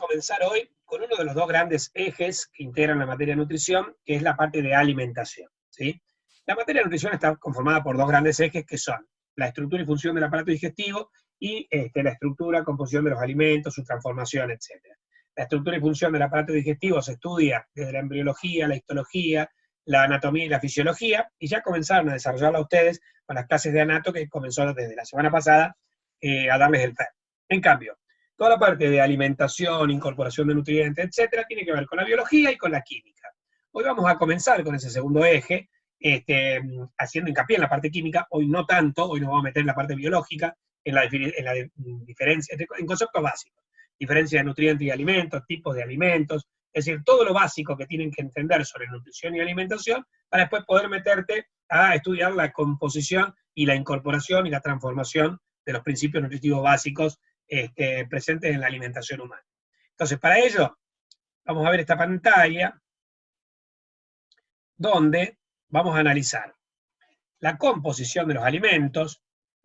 comenzar hoy con uno de los dos grandes ejes que integran la materia de nutrición, que es la parte de alimentación, ¿sí? La materia de nutrición está conformada por dos grandes ejes que son la estructura y función del aparato digestivo y la estructura, composición de los alimentos, su transformación, etc. La estructura y función del aparato digestivo se estudia desde la embriología, la histología, la anatomía y la fisiología, y ya comenzaron a desarrollarla ustedes con las clases de anato que comenzó desde la semana pasada a darles el FER. En cambio, toda la parte de alimentación, incorporación de nutrientes, etcétera, tiene que ver con la biología y con la química. Hoy vamos a comenzar con ese segundo eje, haciendo hincapié en la parte química, hoy no tanto, hoy nos vamos a meter en la parte biológica, en la diferencia, en conceptos básicos, diferencia de nutrientes y alimentos, tipos de alimentos, es decir, todo lo básico que tienen que entender sobre nutrición y alimentación, para después poder meterte a estudiar la composición y la incorporación y la transformación de los principios nutritivos básicos presentes en la alimentación humana. Entonces, para ello, vamos a ver esta pantalla, donde vamos a analizar la composición de los alimentos.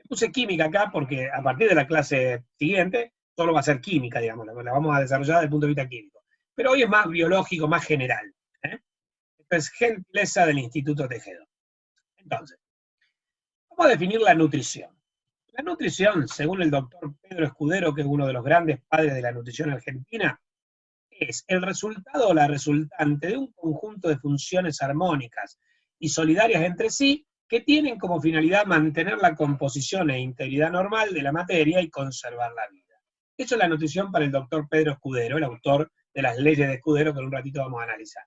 Puse química acá porque a partir de la clase siguiente solo va a ser química, digamos, la vamos a desarrollar desde el punto de vista químico. Pero hoy es más biológico, más general. Esto es gentileza del Instituto Tejedor. Entonces, vamos a definir la nutrición. La nutrición, según el doctor Pedro Escudero, que es uno de los grandes padres de la nutrición argentina, es el resultado o la resultante de un conjunto de funciones armónicas y solidarias entre sí que tienen como finalidad mantener la composición e integridad normal de la materia y conservar la vida. Eso es la nutrición para el doctor Pedro Escudero, el autor de las leyes de Escudero, que en un ratito vamos a analizar.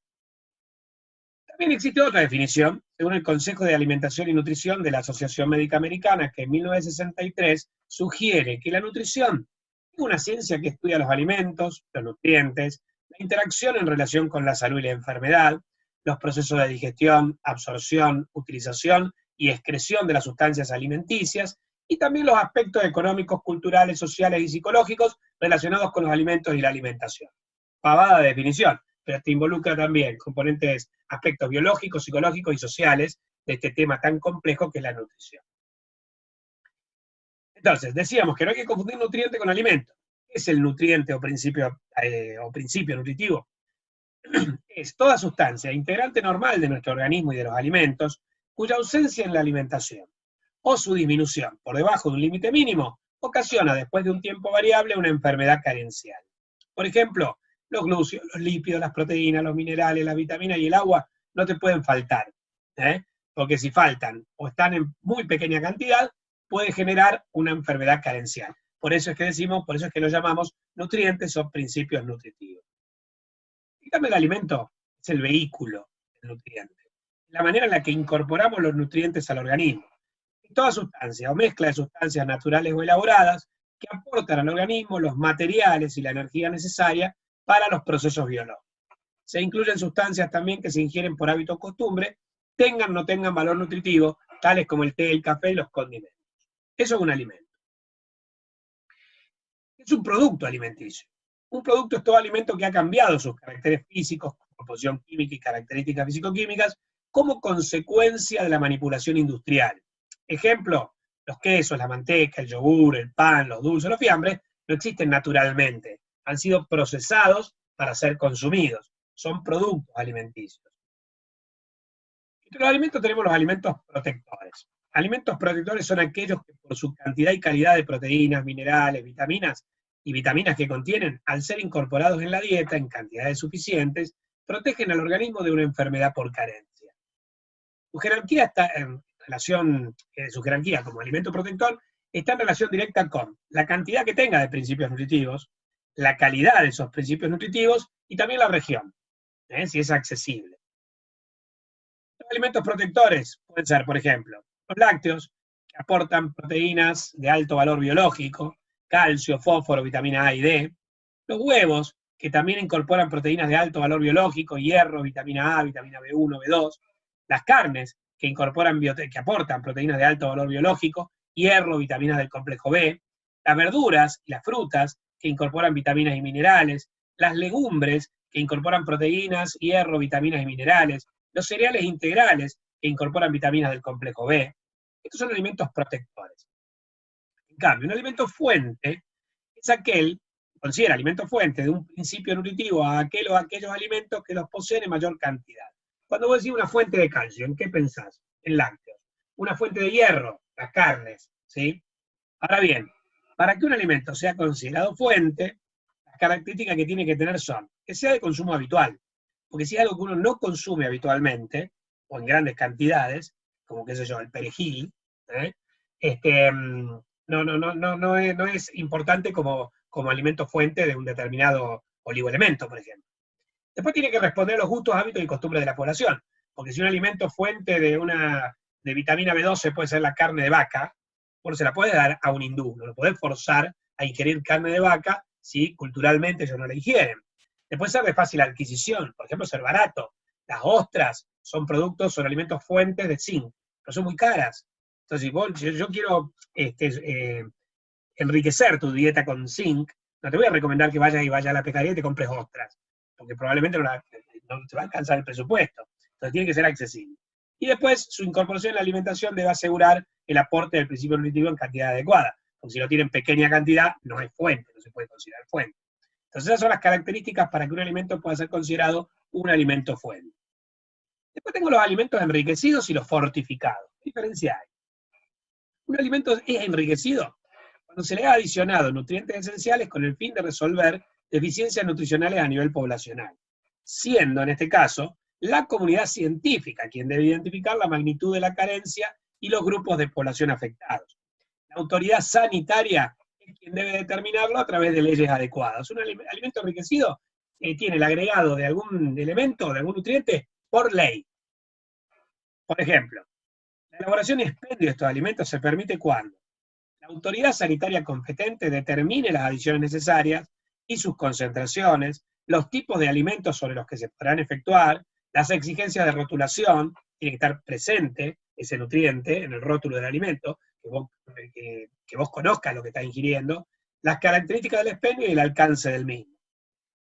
También existe otra definición, según el Consejo de Alimentación y Nutrición de la Asociación Médica Americana, que en 1963 sugiere que la nutrición es una ciencia que estudia los alimentos, los nutrientes, la interacción en relación con la salud y la enfermedad, los procesos de digestión, absorción, utilización y excreción de las sustancias alimenticias, y también los aspectos económicos, culturales, sociales y psicológicos relacionados con los alimentos y la alimentación. Pavada de definición, pero te involucra también componentes, aspectos biológicos, psicológicos y sociales de este tema tan complejo que es la nutrición. Entonces, decíamos que no hay que confundir nutriente con alimento. ¿Qué es el nutriente o principio nutritivo? Es toda sustancia integrante normal de nuestro organismo y de los alimentos, cuya ausencia en la alimentación o su disminución por debajo de un límite mínimo ocasiona después de un tiempo variable una enfermedad carencial. Por ejemplo, los glúcidos, los lípidos, las proteínas, los minerales, las vitaminas y el agua no te pueden faltar, porque si faltan o están en muy pequeña cantidad, puede generar una enfermedad carencial. Por eso es que decimos, por eso es que lo llamamos nutrientes o principios nutritivos. En cambio, el alimento es el vehículo del nutriente, la manera en la que incorporamos los nutrientes al organismo. Toda sustancia o mezcla de sustancias naturales o elaboradas que aportan al organismo los materiales y la energía necesaria para los procesos biológicos. Se incluyen sustancias también que se ingieren por hábito o costumbre, tengan o no tengan valor nutritivo, tales como el té, el café y los condimentos. Eso es un alimento. Es un producto alimenticio. Un producto es todo alimento que ha cambiado sus caracteres físicos, composición química y características físico-químicas como consecuencia de la manipulación industrial. Ejemplo, los quesos, la manteca, el yogur, el pan, los dulces, los fiambres, no existen naturalmente. Han sido procesados para ser consumidos. Son productos alimenticios. Entre los alimentos tenemos los alimentos protectores. Alimentos protectores son aquellos que por su cantidad y calidad de proteínas, minerales, vitaminas que contienen, al ser incorporados en la dieta en cantidades suficientes, protegen al organismo de una enfermedad por carencia. Su jerarquía está en relación, su jerarquía como alimento protector está en relación directa con la cantidad que tenga de principios nutritivos, la calidad de esos principios nutritivos y también la región, si es accesible. Los alimentos protectores pueden ser, por ejemplo, los lácteos, que aportan proteínas de alto valor biológico, calcio, fósforo, vitamina A y D. Los huevos, que también incorporan proteínas de alto valor biológico, hierro, vitamina A, vitamina B1, B2. Las carnes, que aportan proteínas de alto valor biológico, hierro, vitaminas del complejo B. Las verduras y las frutas, que incorporan vitaminas y minerales. Las legumbres, que incorporan proteínas, hierro, vitaminas y minerales. Los cereales integrales, que incorporan vitaminas del complejo B. Estos son alimentos protectores. En cambio, un alimento fuente es aquel, considera alimento fuente de un principio nutritivo a aquellos alimentos que los poseen en mayor cantidad. Cuando vos decís una fuente de calcio, ¿en qué pensás? En lácteos. Una fuente de hierro, las carnes, ¿sí? Ahora bien, para que un alimento sea considerado fuente, las características que tiene que tener son que sea de consumo habitual, porque si es algo que uno no consume habitualmente, o en grandes cantidades, como qué sé yo, el perejil, ¿eh? No es importante como alimento fuente de un determinado oligoelemento, por ejemplo. Después tiene que responder a los gustos, hábitos y costumbres de la población, porque si un alimento fuente de vitamina B12 puede ser la carne de vaca, bueno, se la puede dar a un hindú, no lo podés forzar a ingerir carne de vaca si culturalmente ellos no la ingieren. Después ser de fácil adquisición, por ejemplo, ser barato. Las ostras son alimentos fuentes de zinc, pero son muy caras. Entonces, si yo quiero enriquecer tu dieta con zinc, no te voy a recomendar que vayas a la pescadería y te compres ostras, porque probablemente no te va a alcanzar el presupuesto. Entonces tiene que ser accesible. Y después, su incorporación en la alimentación debe asegurar el aporte del principio nutritivo en cantidad adecuada, porque si lo tiene en pequeña cantidad, no es fuente, no se puede considerar fuente. Entonces esas son las características para que un alimento pueda ser considerado un alimento fuente. Después tengo los alimentos enriquecidos y los fortificados. ¿Qué diferencia hay? Un alimento es enriquecido cuando se le ha adicionado nutrientes esenciales con el fin de resolver deficiencias nutricionales a nivel poblacional, siendo en este caso la comunidad científica quien debe identificar la magnitud de la carencia y los grupos de población afectados. La autoridad sanitaria es quien debe determinarlo a través de leyes adecuadas. Un alimento enriquecido tiene el agregado de algún elemento, de algún nutriente, por ley. Por ejemplo, la elaboración y expendio de estos alimentos se permite cuando la autoridad sanitaria competente determine las adiciones necesarias y sus concentraciones, los tipos de alimentos sobre los que se podrán efectuar, las exigencias de rotulación, tiene que estar presente ese nutriente en el rótulo del alimento, que vos conozcas lo que estás ingiriendo, las características del expendio y el alcance del mismo.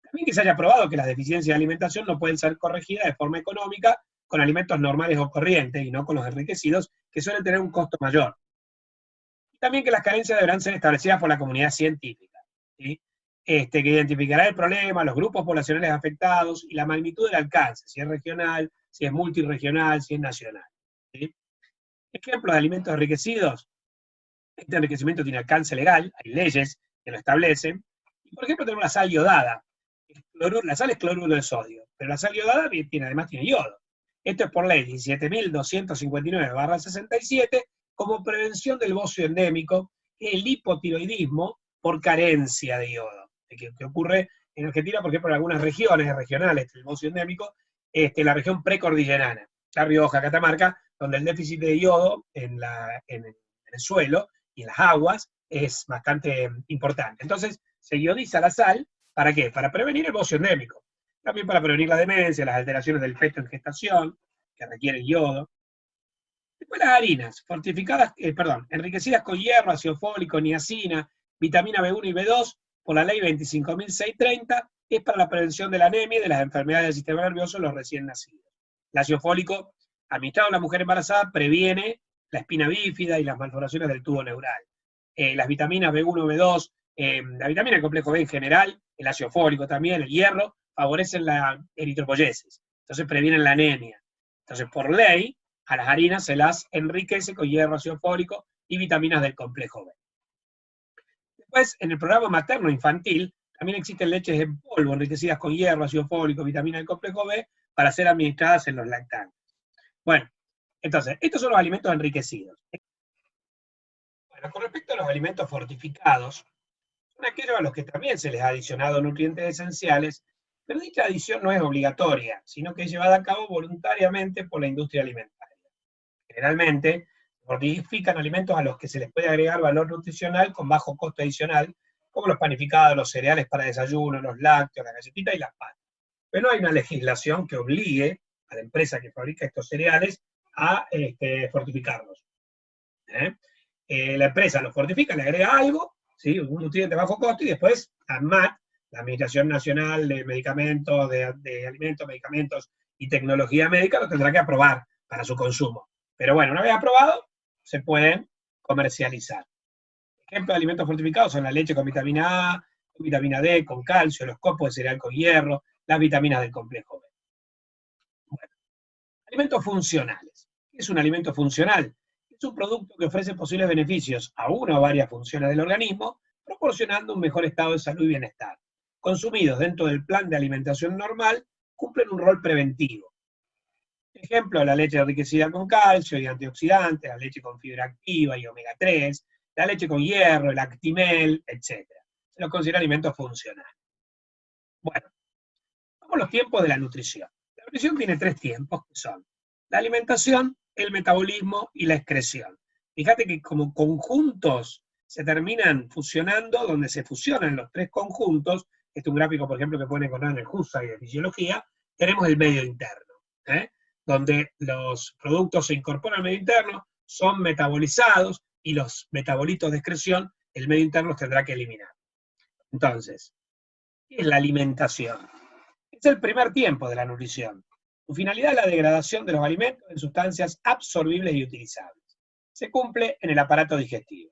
También que se haya probado que las deficiencias de alimentación no pueden ser corregidas de forma económica con alimentos normales o corrientes, y no con los enriquecidos, que suelen tener un costo mayor. Y también que las carencias deberán ser establecidas por la comunidad científica, ¿sí? Que identificará el problema, los grupos poblacionales afectados y la magnitud del alcance, si es regional, si es multirregional, si es nacional, ¿sí? Ejemplos de alimentos enriquecidos. Este enriquecimiento tiene alcance legal, hay leyes que lo establecen. Y por ejemplo tenemos la sal iodada. La sal es cloruro de sodio, pero la sal iodada además tiene yodo. Esto es por ley 17.259/67, como prevención del bocio endémico, que es el hipotiroidismo por carencia de yodo, que ocurre en Argentina, por ejemplo, en algunas regiones regionales del bocio endémico, la región precordillerana, La Rioja, Catamarca, donde el déficit de yodo en el suelo y en las aguas es bastante importante. Entonces, se iodiza la sal, ¿para qué? Para prevenir el bocio endémico. También para prevenir la demencia, las alteraciones del feto en gestación, que requieren yodo. Después las harinas, enriquecidas con hierro, ácido fólico, niacina, vitamina B1 y B2, por la ley 25.630, es para la prevención de la anemia y de las enfermedades del sistema nervioso en los recién nacidos. El ácido fólico, administrado a la mujer embarazada, previene la espina bífida y las malformaciones del tubo neural. Las vitaminas B1, B2, la vitamina del complejo B en general, el ácido fólico también, el hierro, favorecen la eritropoyesis, entonces previenen la anemia. Entonces, por ley, a las harinas se las enriquece con hierro, ácido fólico y vitaminas del complejo B. Después, en el programa materno-infantil, también existen leches en polvo enriquecidas con hierro, ácido fólico, vitamina del complejo B, para ser administradas en los lactantes. Bueno, entonces, estos son los alimentos enriquecidos. Bueno, con respecto a los alimentos fortificados, son aquellos a los que también se les ha adicionado nutrientes esenciales, pero dicha adición no es obligatoria, sino que es llevada a cabo voluntariamente por la industria alimentaria. Generalmente, se fortifican alimentos a los que se les puede agregar valor nutricional con bajo costo adicional, como los panificados, los cereales para desayuno, los lácteos, la galletita y las patas. Pero no hay una legislación que obligue a la empresa que fabrica estos cereales a fortificarlos. La empresa los fortifica, le agrega algo, ¿sí? Un nutriente de bajo costo, y después ANMAT, la Administración Nacional de Medicamentos, de Alimentos, Medicamentos y Tecnología Médica, lo tendrá que aprobar para su consumo. Pero bueno, una vez aprobado, se pueden comercializar. Ejemplos de alimentos fortificados son la leche con vitamina A, con vitamina D, con calcio, los copos de cereal con hierro, las vitaminas del complejo B. Bueno, alimentos funcionales. ¿Qué es un alimento funcional? Es un producto que ofrece posibles beneficios a una o varias funciones del organismo, proporcionando un mejor estado de salud y bienestar. Consumidos dentro del plan de alimentación normal, cumplen un rol preventivo. Ejemplo, la leche enriquecida con calcio y antioxidantes, la leche con fibra activa y omega 3, la leche con hierro, el Actimel, etc. Se los considera alimentos funcionales. Bueno, vamos a los tiempos de la nutrición. La nutrición tiene 3 tiempos, que son la alimentación, el metabolismo y la excreción. Fíjate que como conjuntos se terminan fusionando, donde se fusionan los 3 conjuntos, este es un gráfico, por ejemplo, que pueden encontrar en el HUSAI de fisiología, tenemos el medio interno, donde los productos se incorporan al medio interno, son metabolizados, y los metabolitos de excreción, el medio interno los tendrá que eliminar. Entonces, ¿qué es la alimentación? Es el primer tiempo de la nutrición. Su finalidad es la degradación de los alimentos en sustancias absorbibles y utilizables. Se cumple en el aparato digestivo.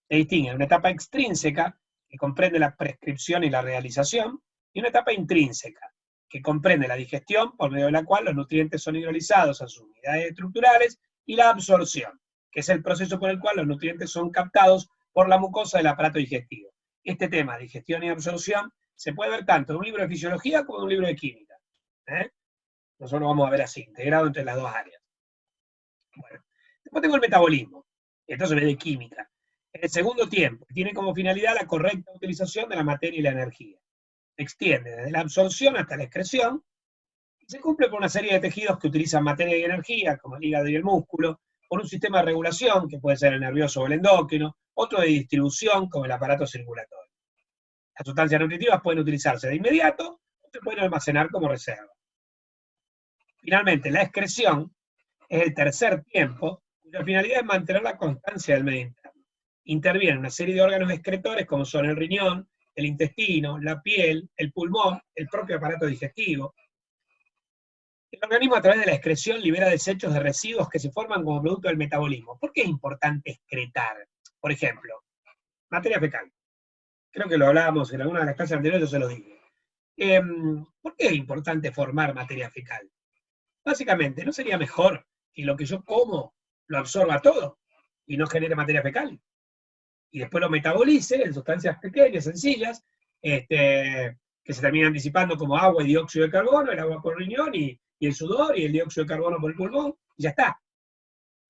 Se distingue una etapa extrínseca, que comprende la prescripción y la realización, y una etapa intrínseca, que comprende la digestión, por medio de la cual los nutrientes son hidrolizados a sus unidades estructurales, y la absorción, que es el proceso por el cual los nutrientes son captados por la mucosa del aparato digestivo. Este tema, digestión y absorción, se puede ver tanto en un libro de fisiología como en un libro de química. Nosotros lo vamos a ver así, integrado entre las 2 áreas. Bueno, después tengo el metabolismo, entonces ve de química. En el segundo tiempo, tiene como finalidad la correcta utilización de la materia y la energía. Se extiende desde la absorción hasta la excreción, y se cumple por una serie de tejidos que utilizan materia y energía, como el hígado y el músculo, por un sistema de regulación, que puede ser el nervioso o el endocrino, otro de distribución, como el aparato circulatorio. Las sustancias nutritivas pueden utilizarse de inmediato o se pueden almacenar como reserva. Finalmente, la excreción es el tercer tiempo, cuya finalidad es mantener la constancia del medio interno. Intervienen una serie de órganos excretores como son el riñón, el intestino, la piel, el pulmón, el propio aparato digestivo. El organismo a través de la excreción libera desechos de residuos que se forman como producto del metabolismo. ¿Por qué es importante excretar? Por ejemplo, materia fecal. Creo que lo hablábamos en alguna de las clases anteriores, yo se lo dije. ¿Por qué es importante formar materia fecal? Básicamente, ¿no sería mejor que lo que yo como lo absorba todo y no genere materia fecal? Y después lo metabolice en sustancias pequeñas, sencillas, que se terminan disipando como agua y dióxido de carbono, el agua por el riñón y el sudor y el dióxido de carbono por el pulmón, y ya está.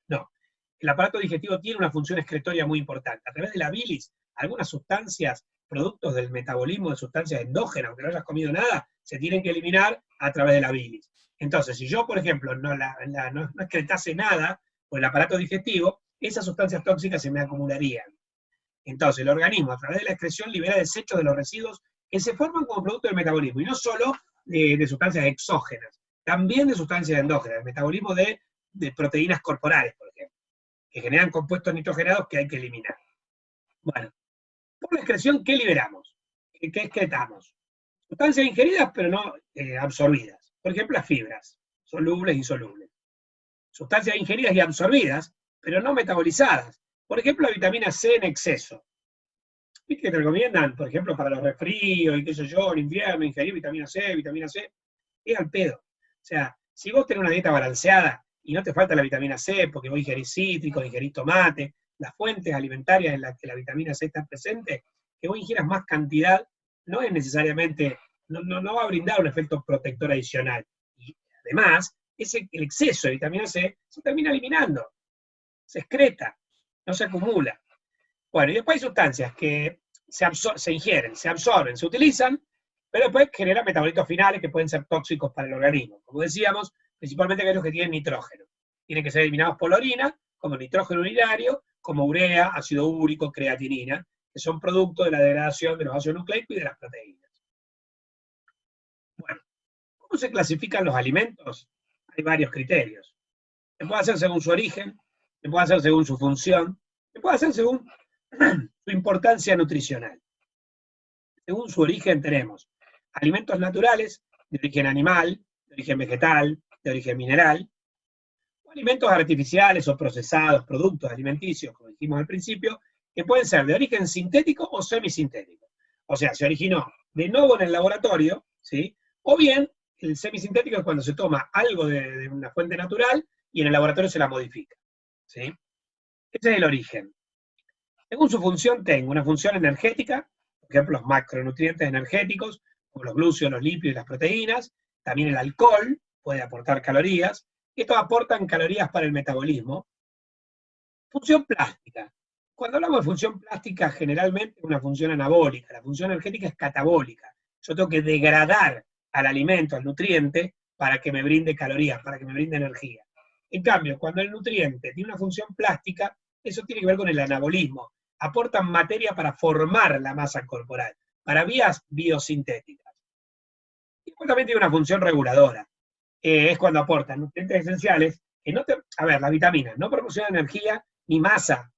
No. El aparato digestivo tiene una función excretoria muy importante. A través de la bilis, algunas sustancias, productos del metabolismo de sustancias endógenas, aunque no hayas comido nada, se tienen que eliminar a través de la bilis. Entonces, si yo, por ejemplo, no excretase nada por el aparato digestivo, esas sustancias tóxicas se me acumularían. Entonces, el organismo, a través de la excreción, libera desechos de los residuos que se forman como producto del metabolismo, y no solo de sustancias exógenas, también de sustancias endógenas, el metabolismo de proteínas corporales, por ejemplo, que generan compuestos nitrogenados que hay que eliminar. Bueno, por la excreción, ¿qué liberamos? ¿Qué excretamos? Sustancias ingeridas, pero no absorbidas. Por ejemplo, las fibras, solubles e insolubles. Sustancias ingeridas y absorbidas, pero no metabolizadas. Por ejemplo, la vitamina C en exceso. ¿Viste que te recomiendan, por ejemplo, para los resfríos y qué sé yo, en invierno, ingerir vitamina C, es al pedo. O sea, si vos tenés una dieta balanceada y no te falta la vitamina C porque vos ingerís cítricos, ingerís tomate, las fuentes alimentarias en las que la vitamina C está presente, que vos ingieras más cantidad, no es necesariamente, no va a brindar un efecto protector adicional. Y además, el exceso de vitamina C se termina eliminando, se excreta, no se acumula. Bueno, y después hay sustancias que se ingieren, se absorben, se utilizan, pero después generan metabolitos finales que pueden ser tóxicos para el organismo. Como decíamos, principalmente aquellos que tienen nitrógeno. Tienen que ser eliminados por la orina, como nitrógeno urinario, como urea, ácido úrico, creatinina, que son productos de la degradación de los ácidos nucleicos y de las proteínas. Bueno, ¿cómo se clasifican los alimentos? Hay varios criterios. Se puede hacer según su origen, se puede hacer según su función, se puede hacer según su importancia nutricional. Según su origen tenemos alimentos naturales, de origen animal, de origen vegetal, de origen mineral, o alimentos artificiales o procesados, productos alimenticios, como dijimos al principio, que pueden ser de origen sintético o semisintético. O sea, se originó de nuevo en el laboratorio, ¿sí? O bien, el semisintético es cuando se toma algo de una fuente natural y en el laboratorio se la modifica, ¿sí? Ese es el origen. Según su función, tengo una función energética, por ejemplo, los macronutrientes energéticos, como los glúcidos, los lípidos y las proteínas. También el alcohol puede aportar calorías. Estos aportan calorías para el metabolismo. Función plástica. Cuando hablamos de función plástica, generalmente es una función anabólica. La función energética es catabólica. Yo tengo que degradar al alimento, al nutriente, para que me brinde calorías, para que me brinde energía. En cambio, cuando el nutriente tiene una función plástica, eso tiene que ver con el anabolismo. Aportan materia para formar la masa corporal, para vías biosintéticas. Y después también tiene una función reguladora. Es cuando aportan nutrientes esenciales que no te... A ver, las vitaminas no proporcionan energía ni masa,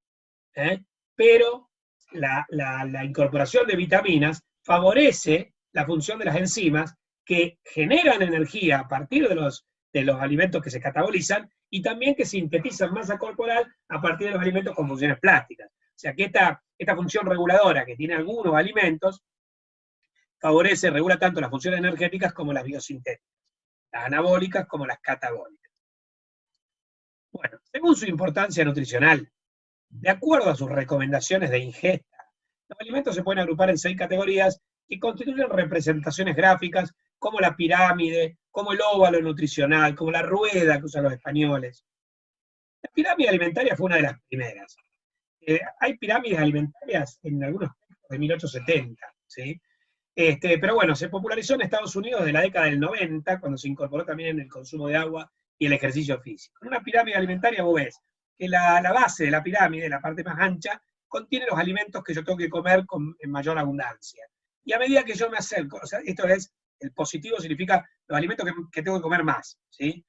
pero la incorporación de vitaminas favorece la función de las enzimas que generan energía a partir de los alimentos que se catabolizan y también que sintetizan masa corporal a partir de los alimentos con funciones plásticas. O sea que esta función reguladora que tiene algunos alimentos favorece, regula tanto las funciones energéticas como las biosintéticas, las anabólicas como las catabólicas. Bueno, según su importancia nutricional, de acuerdo a sus recomendaciones de ingesta, los alimentos se pueden agrupar en 6 categorías que constituyen representaciones gráficas, como la pirámide, como el óvalo nutricional, como la rueda que usan los españoles. La pirámide alimentaria fue una de las primeras. Hay pirámides alimentarias en algunos textos de 1870, ¿sí? Pero bueno, se popularizó en Estados Unidos de la década del 90, cuando se incorporó también el consumo de agua y el ejercicio físico. En una pirámide alimentaria vos ves que la base de la pirámide, la parte más ancha, contiene los alimentos que yo tengo que comer en mayor abundancia. Y a medida que yo me acerco, o sea, esto es, el positivo significa los alimentos que tengo que comer más, ¿sí?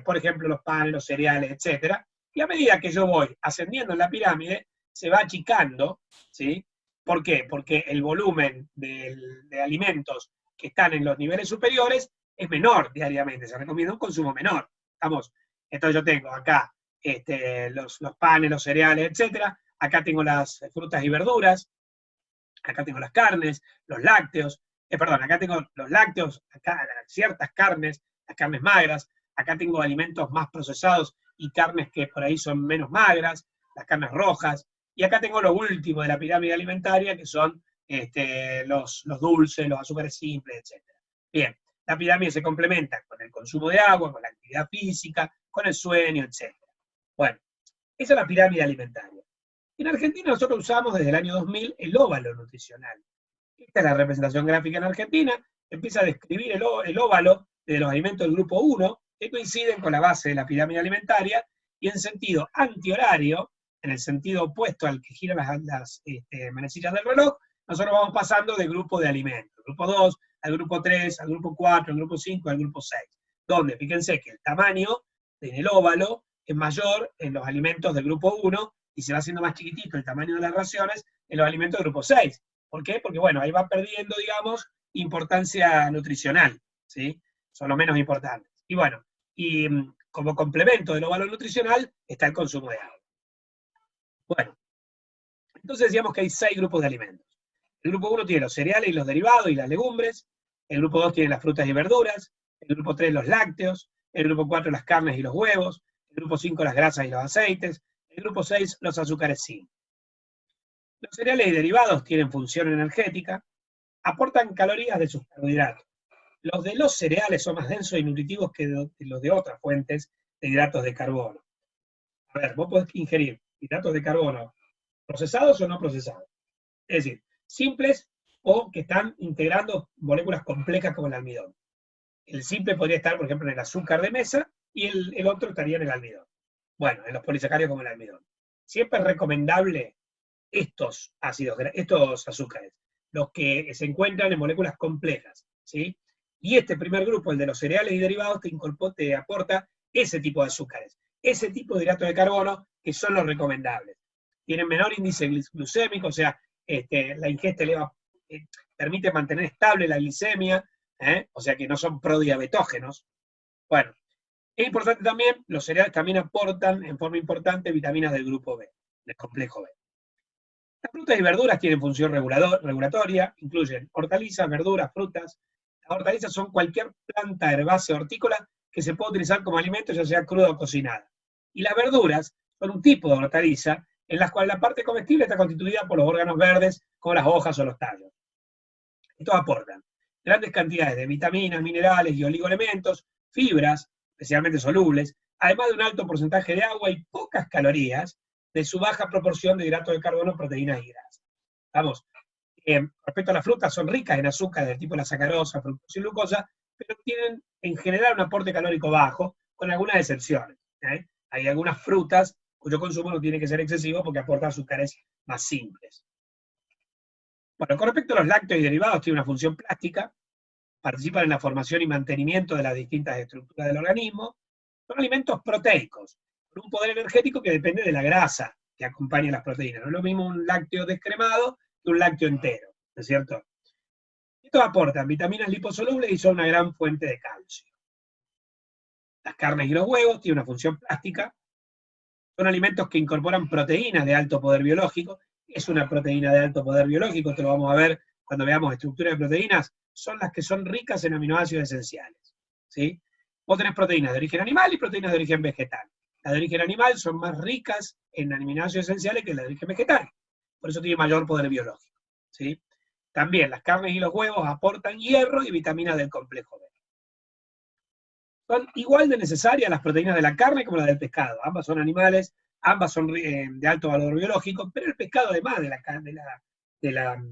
Por ejemplo, los panes, los cereales, etc. Y a medida que yo voy ascendiendo en la pirámide, se va achicando, ¿sí? ¿Por qué? Porque el volumen de alimentos que están en los niveles superiores es menor diariamente, se recomienda un consumo menor. Entonces yo tengo acá los panes, los cereales, etc. Acá tengo las frutas y verduras, acá tengo las carnes, los lácteos, acá tengo los lácteos, acá ciertas carnes, las carnes magras, acá tengo alimentos más procesados y carnes que por ahí son menos magras, las carnes rojas, y acá tengo lo último de la pirámide alimentaria, que son los dulces, los azúcares simples, etc. Bien, la pirámide se complementa con el consumo de agua, con la actividad física, con el sueño, etc. Bueno, esa es la pirámide alimentaria. En Argentina nosotros usamos desde el año 2000 el óvalo nutricional. Esta es la representación gráfica en Argentina, empieza a describir el óvalo de los alimentos del grupo 1, que coinciden con la base de la pirámide alimentaria, y en sentido antihorario, en el sentido opuesto al que giran las manecillas del reloj, nosotros vamos pasando de grupo de alimentos, grupo 2, al grupo 3, al grupo 4, al grupo 5, al grupo 6, donde fíjense que el tamaño en el óvalo es mayor en los alimentos del grupo 1 y se va haciendo más chiquitito el tamaño de las raciones en los alimentos del grupo 6. ¿Por qué? Porque, bueno, ahí va perdiendo, digamos, importancia nutricional, ¿sí? Son los menos importantes. Y bueno, y como complemento del óvalo nutricional está el consumo de agua. Bueno, entonces decíamos que hay 6 grupos de alimentos. El grupo 1 tiene los cereales y los derivados y las legumbres, el grupo 2 tiene las frutas y verduras, el grupo 3 los lácteos, el grupo 4 las carnes y los huevos, el grupo 5 las grasas y los aceites, el grupo 6 los azúcares simples. Los cereales y derivados tienen función energética, aportan calorías de sus carbohidratos. Los de los cereales son más densos y nutritivos que los de otras fuentes de hidratos de carbono. A ver, vos podés ingerir hidratos de carbono procesados o no procesados. Es decir, simples o que están integrando moléculas complejas como el almidón. El simple podría estar, por ejemplo, en el azúcar de mesa y el otro estaría en el almidón. Bueno, en los polisacáridos como el almidón. Siempre es recomendable estos azúcares, los que se encuentran en moléculas complejas, ¿sí? Y este primer grupo, el de los cereales y derivados, te aporta ese tipo de azúcares, ese tipo de hidratos de carbono, que son los recomendables. Tienen menor índice glucémico, o sea, la ingesta permite mantener estable la glicemia, o sea que no son prodiabetógenos. Bueno, es importante también, los cereales también aportan en forma importante vitaminas del grupo B, del complejo B. Frutas y verduras tienen función regulatoria, incluyen hortalizas, verduras, frutas. Las hortalizas son cualquier planta herbácea hortícola que se puede utilizar como alimento, ya sea cruda o cocinada. Y las verduras son un tipo de hortaliza en las cuales la parte comestible está constituida por los órganos verdes, como las hojas o los tallos. Estos aportan grandes cantidades de vitaminas, minerales y oligoelementos, fibras, especialmente solubles, además de un alto porcentaje de agua y pocas calorías de su baja proporción de hidratos de carbono, proteínas y grasas. Vamos, respecto a las frutas, son ricas en azúcar del tipo la sacarosa, fructosa y glucosa, pero tienen en general un aporte calórico bajo, con algunas excepciones. Hay algunas frutas cuyo consumo no tiene que ser excesivo porque aporta azúcares más simples. Bueno, con respecto a los lácteos y derivados, tiene una función plástica, participan en la formación y mantenimiento de las distintas estructuras del organismo, son alimentos proteicos, con un poder energético que depende de la grasa que acompaña las proteínas. No es lo mismo un lácteo descremado que un lácteo entero, ¿no es cierto? Estos aportan vitaminas liposolubles y son una gran fuente de calcio. Las carnes y los huevos tienen una función plástica, son alimentos que incorporan proteínas de alto poder biológico. Es una proteína de alto poder biológico, esto lo vamos a ver cuando veamos estructura de proteínas, son las que son ricas en aminoácidos esenciales. ¿Sí? Vos tenés proteínas de origen animal y proteínas de origen vegetal. Las de origen animal son más ricas en aminoácidos esenciales que las de origen vegetal. Por eso tiene mayor poder biológico. ¿Sí? También las carnes y los huevos aportan hierro y vitaminas del complejo B. Son igual de necesarias las proteínas de la carne como las del pescado. Ambas son animales, ambas son de alto valor biológico, pero el pescado, además de la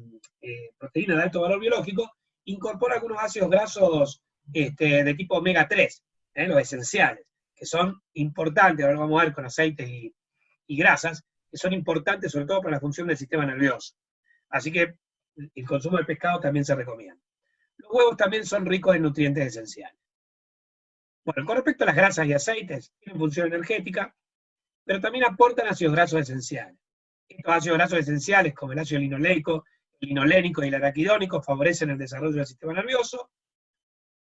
proteína de alto valor biológico, incorpora algunos ácidos grasos de tipo omega 3, los esenciales, que son importantes, ahora lo vamos a ver con aceites y grasas, que son importantes sobre todo para la función del sistema nervioso. Así que el consumo de pescado también se recomienda. Los huevos también son ricos en nutrientes esenciales. Bueno, con respecto a las grasas y aceites, tienen función energética, pero también aportan ácidos grasos esenciales. Estos ácidos grasos esenciales, como el ácido linoleico, el linolénico y el araquidónico, favorecen el desarrollo del sistema nervioso.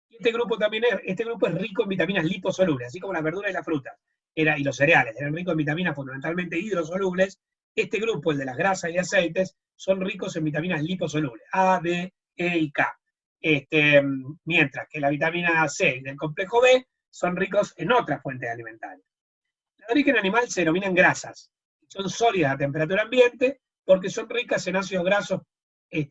Y este grupo es rico en vitaminas liposolubles, así como las verduras y las frutas, y los cereales, eran ricos en vitaminas fundamentalmente hidrosolubles. Este grupo, el de las grasas y aceites, son ricos en vitaminas liposolubles, A, D, E y K. Mientras que la vitamina C y del complejo B son ricos en otras fuentes alimentarias. Las de origen animal se denominan grasas, son sólidas a temperatura ambiente porque son ricas en ácidos grasos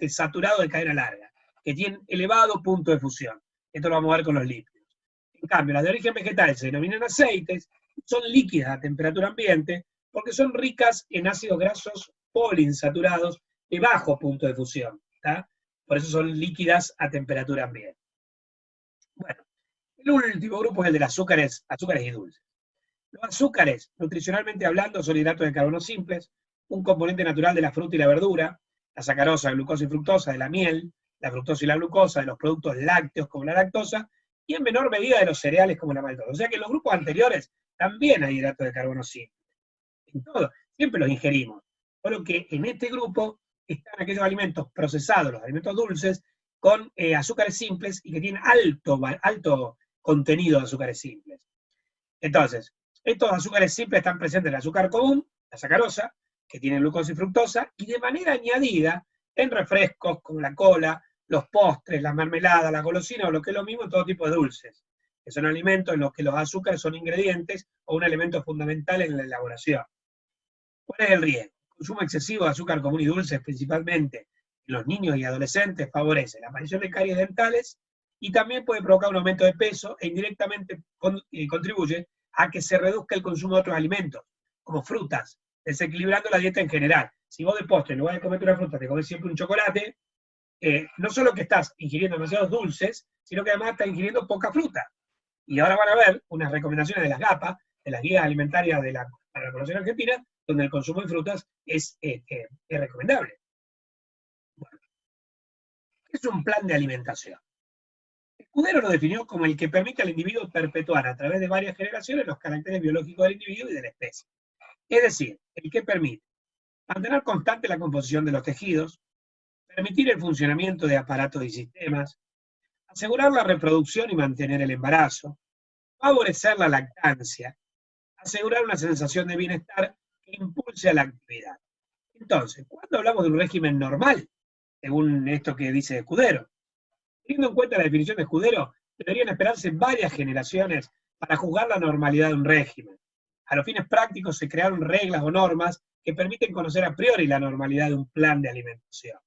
saturados de cadena larga, que tienen elevado punto de fusión. Esto lo vamos a ver con los lípidos. En cambio, las de origen vegetal se denominan aceites, son líquidas a temperatura ambiente porque son ricas en ácidos grasos poliinsaturados de bajo punto de fusión. ¿Tá? Por eso son líquidas a temperatura ambiente. Bueno, el último grupo es el de los azúcares y dulces. Los azúcares, nutricionalmente hablando, son hidratos de carbono simples, un componente natural de la fruta y la verdura, la sacarosa, glucosa y fructosa de la miel, la fructosa y la glucosa de los productos lácteos como la lactosa, y en menor medida de los cereales como la maltosa. O sea que en los grupos anteriores también hay hidratos de carbono simples. En todo, siempre los ingerimos. Solo que en este grupo están aquellos alimentos procesados, los alimentos dulces, con azúcares simples y que tienen alto contenido de azúcares simples. Entonces, estos azúcares simples están presentes en el azúcar común, la sacarosa, que tiene glucosa y fructosa, y de manera añadida en refrescos como la cola, los postres, la mermelada, la golosina o lo que es lo mismo, todo tipo de dulces, que son alimentos en los que los azúcares son ingredientes o un elemento fundamental en la elaboración. ¿Cuál es el riesgo? El consumo excesivo de azúcar común y dulces, principalmente en los niños y adolescentes, favorece la aparición de caries dentales y también puede provocar un aumento de peso e indirectamente contribuye a que se reduzca el consumo de otros alimentos, como frutas, desequilibrando la dieta en general. Si vos de postre, en lugar de comerte una fruta, te comes siempre un chocolate, no solo que estás ingiriendo demasiados dulces, sino que además estás ingiriendo poca fruta. Y ahora van a ver unas recomendaciones de las GAPA, de las guías alimentarias para la población argentina, donde el consumo de frutas es recomendable. Bueno, ¿qué es un plan de alimentación? Escudero lo definió como el que permite al individuo perpetuar a través de varias generaciones los caracteres biológicos del individuo y de la especie. Es decir, el que permite mantener constante la composición de los tejidos, permitir el funcionamiento de aparatos y sistemas, asegurar la reproducción y mantener el embarazo, favorecer la lactancia, asegurar una sensación de bienestar que impulse a la actividad. Entonces, cuando hablamos de un régimen normal, según esto que dice Escudero, teniendo en cuenta la definición de Escudero, deberían esperarse varias generaciones para juzgar la normalidad de un régimen. A los fines prácticos se crearon reglas o normas que permiten conocer a priori la normalidad de un plan de alimentación.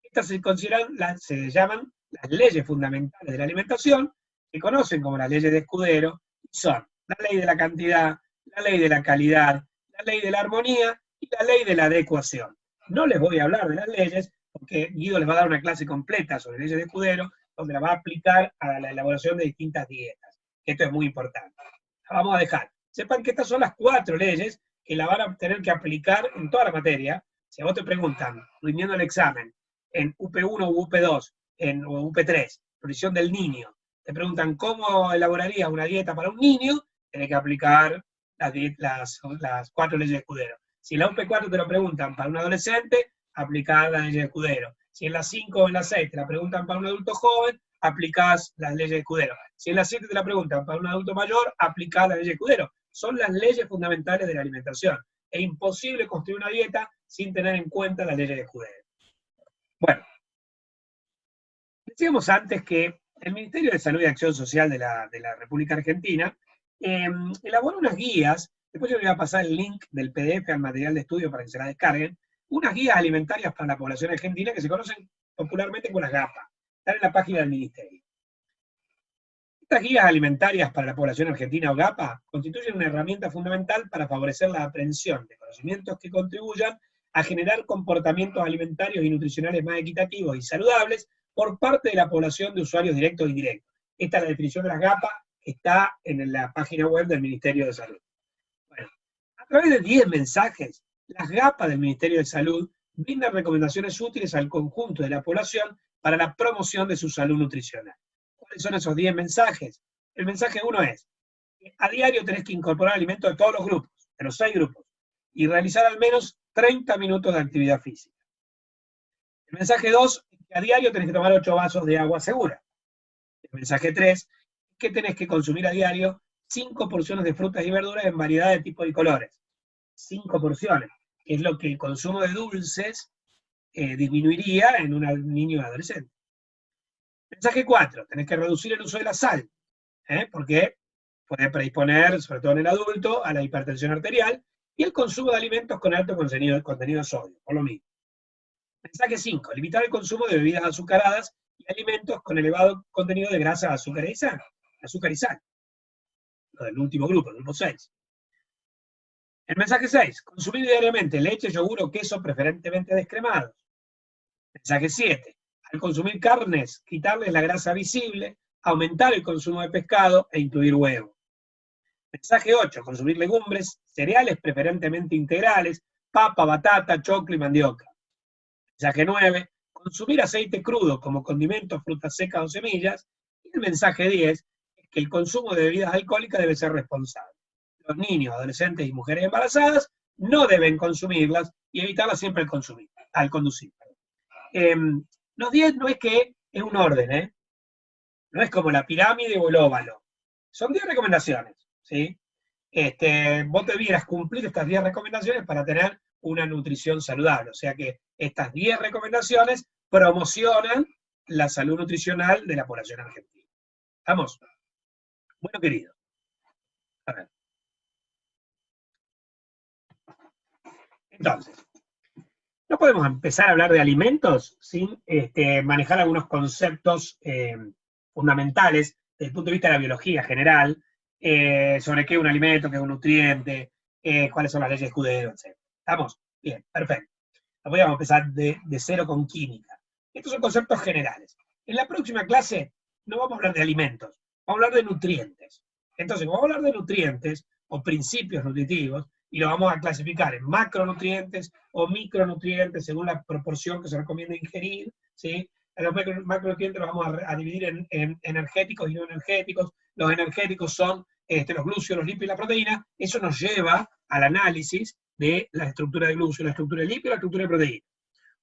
Estas se llaman las leyes fundamentales de la alimentación, que conocen como las leyes de Escudero, y son la ley de la cantidad, la ley de la calidad, la ley de la armonía y la ley de la adecuación. No les voy a hablar de las leyes, porque Guido les va a dar una clase completa sobre leyes de Escudero, donde la va a aplicar a la elaboración de distintas dietas. Esto es muy importante. La vamos a dejar. Sepan que estas son las 4 leyes que la van a tener que aplicar en toda la materia. Si a vos te preguntan, rindiendo el examen, en UP1 u UP2 o UP3, nutrición del niño, te preguntan cómo elaborarías una dieta para un niño, tenés que aplicar las 4 leyes de Escudero. Si en la UP4 te lo preguntan para un adolescente, aplicar la ley de Escudero. Si en la 5 o en la 6 te la preguntan para un adulto joven, aplicás las leyes de Escudero. Si en la 7 te la preguntan para un adulto mayor, aplicás la ley de Escudero. Son las leyes fundamentales de la alimentación. Es imposible construir una dieta sin tener en cuenta las leyes de Escudero. Bueno, decíamos antes que el Ministerio de Salud y Acción Social de la República Argentina elaboró unas guías, después yo les voy a pasar el link del PDF al material de estudio para que se la descarguen, unas guías alimentarias para la población argentina que se conocen popularmente como las GAPA. Están en la página del Ministerio. Estas guías alimentarias para la población argentina o GAPA constituyen una herramienta fundamental para favorecer la aprehensión de conocimientos que contribuyan a generar comportamientos alimentarios y nutricionales más equitativos y saludables por parte de la población de usuarios directos e indirectos. Esta es la definición de las GAPA que está en la página web del Ministerio de Salud. Bueno, a través de 10 mensajes, las GAPA del Ministerio de Salud brindan recomendaciones útiles al conjunto de la población para la promoción de su salud nutricional. ¿Cuáles son esos 10 mensajes? El mensaje 1 es, a diario tenés que incorporar alimentos de todos los grupos, de los 6 grupos, y realizar al menos 30 minutos de actividad física. El mensaje 2 es que a diario tenés que tomar 8 vasos de agua segura. El mensaje 3 es que tenés que consumir a diario 5 porciones de frutas y verduras en variedad de tipos y colores. 5 porciones, que es lo que el consumo de dulces disminuiría en un niño y adolescente. Mensaje 4, tenés que reducir el uso de la sal, porque puede predisponer, sobre todo en el adulto, a la hipertensión arterial y el consumo de alimentos con alto contenido de sodio, por lo mismo. Mensaje 5, limitar el consumo de bebidas azucaradas y alimentos con elevado contenido de grasa, azúcar y sal. Lo del último grupo, el grupo 6. El mensaje 6, consumir diariamente leche, yogur o queso preferentemente descremados. Mensaje 7, al consumir carnes, quitarles la grasa visible, aumentar el consumo de pescado e incluir huevo. Mensaje 8, consumir legumbres, cereales preferentemente integrales, papa, batata, choclo y mandioca. Mensaje 9, consumir aceite crudo como condimento, frutas secas o semillas. Y el mensaje 10 es que el consumo de bebidas alcohólicas debe ser responsable. Los niños, adolescentes y mujeres embarazadas no deben consumirlas y evitarlas siempre al conducir. Los 10 no es que es un orden, no es como la pirámide o el óvalo. Son 10 recomendaciones, ¿sí? Vos debieras cumplir estas 10 recomendaciones para tener una nutrición saludable. O sea que estas 10 recomendaciones promocionan la salud nutricional de la población argentina. ¿Estamos? Bueno, querido. A ver. Entonces, no podemos empezar a hablar de alimentos sin manejar algunos conceptos fundamentales desde el punto de vista de la biología general, sobre qué es un alimento, qué es un nutriente, cuáles son las leyes de Escudero, etc. ¿Estamos? Bien, perfecto. Vamos a empezar de cero con química. Estos son conceptos generales. En la próxima clase no vamos a hablar de alimentos, vamos a hablar de nutrientes. Entonces, vamos a hablar de nutrientes o principios nutritivos, y lo vamos a clasificar en macronutrientes o micronutrientes según la proporción que se recomienda ingerir, ¿sí? Los macronutrientes los vamos a dividir en energéticos y no energéticos. Los energéticos son los glúcidos, los lípidos y la proteína. Eso nos lleva al análisis de la estructura de glúcidos, la estructura de lípidos y la estructura de proteína.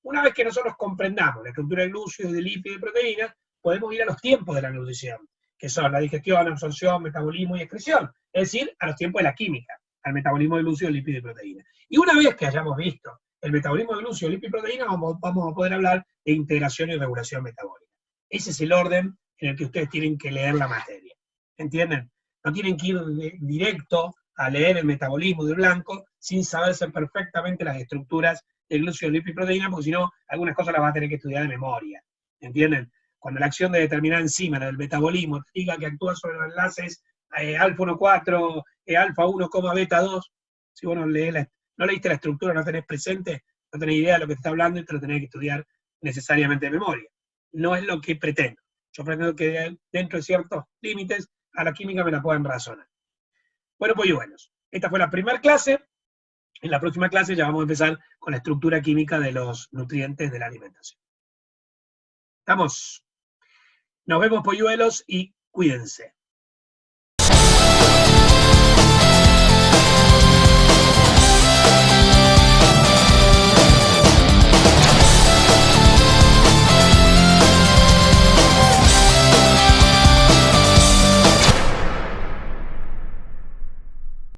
Una vez que nosotros comprendamos la estructura de glúcidos, de lípidos y de proteína, podemos ir a los tiempos de la nutrición, que son la digestión, absorción, metabolismo y excreción. Es decir, a los tiempos de la química, al metabolismo de glúcidos, lípidos y proteína. Y una vez que hayamos visto el metabolismo de glúcido, lípido y proteína, vamos a poder hablar de integración y regulación metabólica. Ese es el orden en el que ustedes tienen que leer la materia. ¿Entienden? No tienen que ir directo a leer el metabolismo de blanco sin saberse perfectamente las estructuras de glúcido, lípido y proteína, porque si no, algunas cosas las vas a tener que estudiar de memoria. ¿Entienden? Cuando la acción de determinada enzima del metabolismo te diga que actúa sobre los enlaces alfa 1,4, alfa 1, beta 2, si vos no leíste la estructura, no tenés presente, no tenés idea de lo que te está hablando y te lo tenés que estudiar necesariamente de memoria. No es lo que pretendo. Yo pretendo que dentro de ciertos límites a la química me la puedan razonar. Bueno, polluelos. Esta fue la primera clase. En la próxima clase ya vamos a empezar con la estructura química de los nutrientes de la alimentación. ¿Estamos? Nos vemos, polluelos, y cuídense.